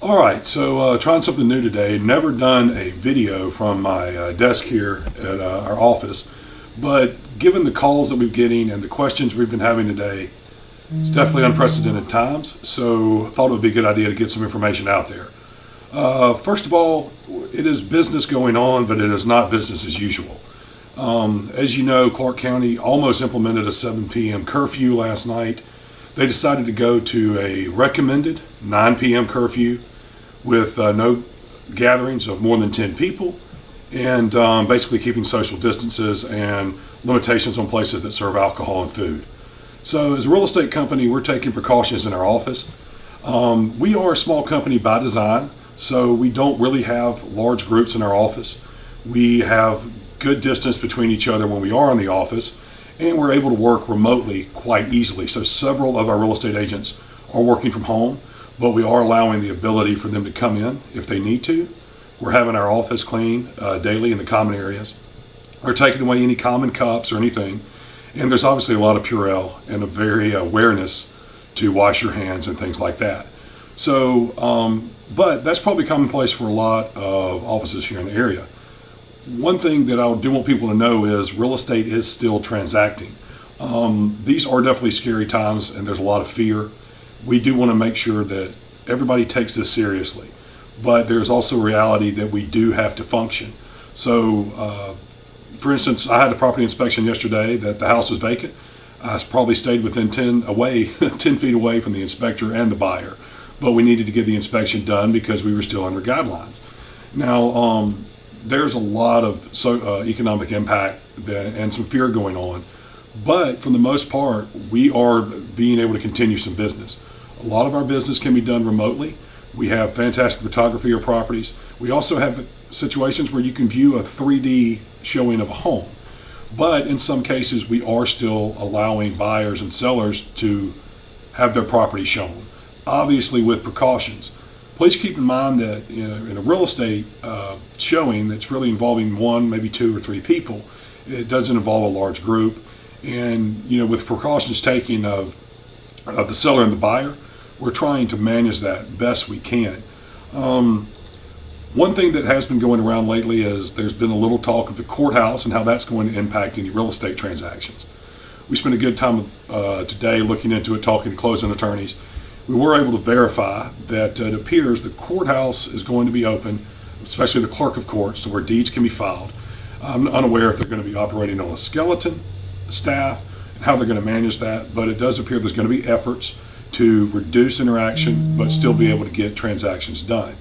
All right, so trying something new today. Never done a video from my desk here at our office, but given the calls that we're getting and the questions we've been having today, it's definitely unprecedented times. So I thought it would be a good idea to get some information out there. First of all, it is business going on, but it is not business as usual. As you know, Clark County almost implemented a 7 p.m. curfew last night. They decided to go to a recommended 9 p.m. curfew with no gatherings of more than 10 people, and basically keeping social distances and limitations on places that serve alcohol and food. So as a real estate company, we're taking precautions in our office. We are a small company by design, so we don't really have large groups in our office. We have good distance between each other when we are in the office, and we're able to work remotely quite easily. So several of our real estate agents are working from home, but we are allowing the ability for them to come in if they need to. We're having our office clean daily in the common areas. We're taking away any common cups or anything. And there's obviously a lot of Purell and a very awareness to wash your hands and things like that. So, but that's probably commonplace for a lot of offices here in the area. One thing that I do want people to know is real estate is still transacting. These are definitely scary times, and there's a lot of fear. We do want to make sure that everybody takes this seriously, but there's also a reality that we do have to function. So, for instance, I had a property inspection yesterday that the house was vacant. I probably stayed within 10 feet away from the inspector and the buyer, but we needed to get the inspection done because we were still under guidelines. Now, there's a lot of economic impact and some fear going on, but for the most part, we are being able to continue some business. A lot of our business can be done remotely. We have fantastic photography of properties. We also have situations where you can view a 3D showing of a home. But in some cases, we are still allowing buyers and sellers to have their property shown, obviously with precautions. Please keep in mind that in a real estate showing that's really involving one, maybe two or three people, it doesn't involve a large group. And with precautions taken of the seller and the buyer, we're trying to manage that best we can. One thing that has been going around lately is there's been a little talk of the courthouse and how that's going to impact any real estate transactions. We spent a good time today looking into it, talking to closing attorneys. We were able to verify that it appears the courthouse is going to be open, especially the clerk of courts, to where deeds can be filed. I'm unaware if they're going to be operating on a skeleton staff and how they're going to manage that, but it does appear there's going to be efforts to reduce interaction but still be able to get transactions done.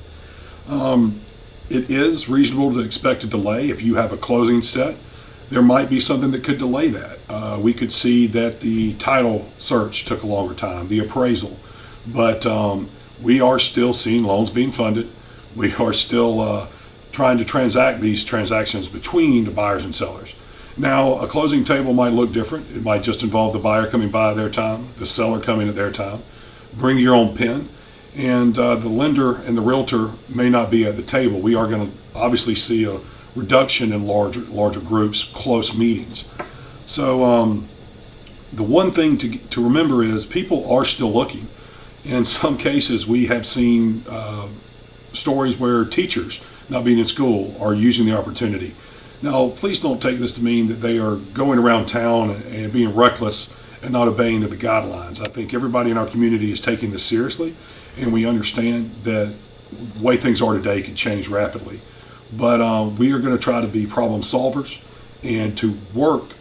It is reasonable to expect a delay. If you have a closing set, there might be something that could delay that. We could see that the title search took a longer time, the appraisal, but we are still seeing loans being funded. We are still trying to transact these transactions between the buyers and sellers. Now, a closing table might look different. It might just involve the buyer coming by at their time, the seller coming at their time. Bring your own pen, and the lender and the realtor may not be at the table. We are going to obviously see a reduction in larger groups, close meetings. So the one thing to remember is people are still looking. In some cases, we have seen stories where teachers, not being in school, are using the opportunity. Now, please don't take this to mean that they are going around town and being reckless and not obeying to the guidelines. I think everybody in our community is taking this seriously, and we understand that the way things are today can change rapidly. But we are going to try to be problem solvers and to work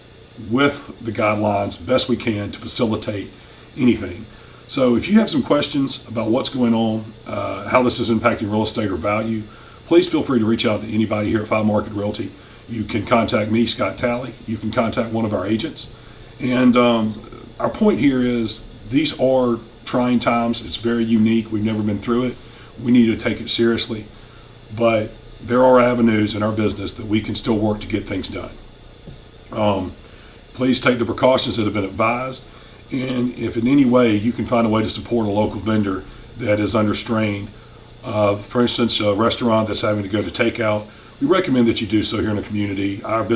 with the guidelines best we can to facilitate anything. So if you have some questions about what's going on, how this is impacting real estate or value, please feel free to reach out to anybody here at Five Market Realty. You can contact me, Scott Talley. You can contact one of our agents. And our point here is these are trying times. It's very unique. We've never been through it. We need to take it seriously. But there are avenues in our business that we can still work to get things done. Please take the precautions that have been advised. And if in any way you can find a way to support a local vendor that is under strain, for instance, a restaurant that's having to go to takeout, we recommend that you do so here in the community. Our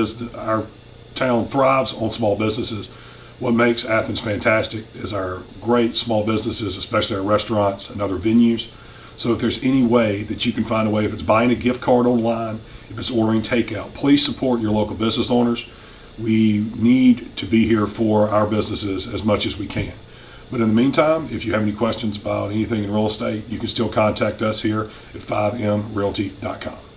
town thrives on small businesses. What makes Athens fantastic is our great small businesses, especially our restaurants and other venues. So if there's any way that you can find a way, if it's buying a gift card online, if it's ordering takeout, please support your local business owners. We need to be here for our businesses as much as we can. But in the meantime, if you have any questions about anything in real estate, you can still contact us here at 5mrealty.com.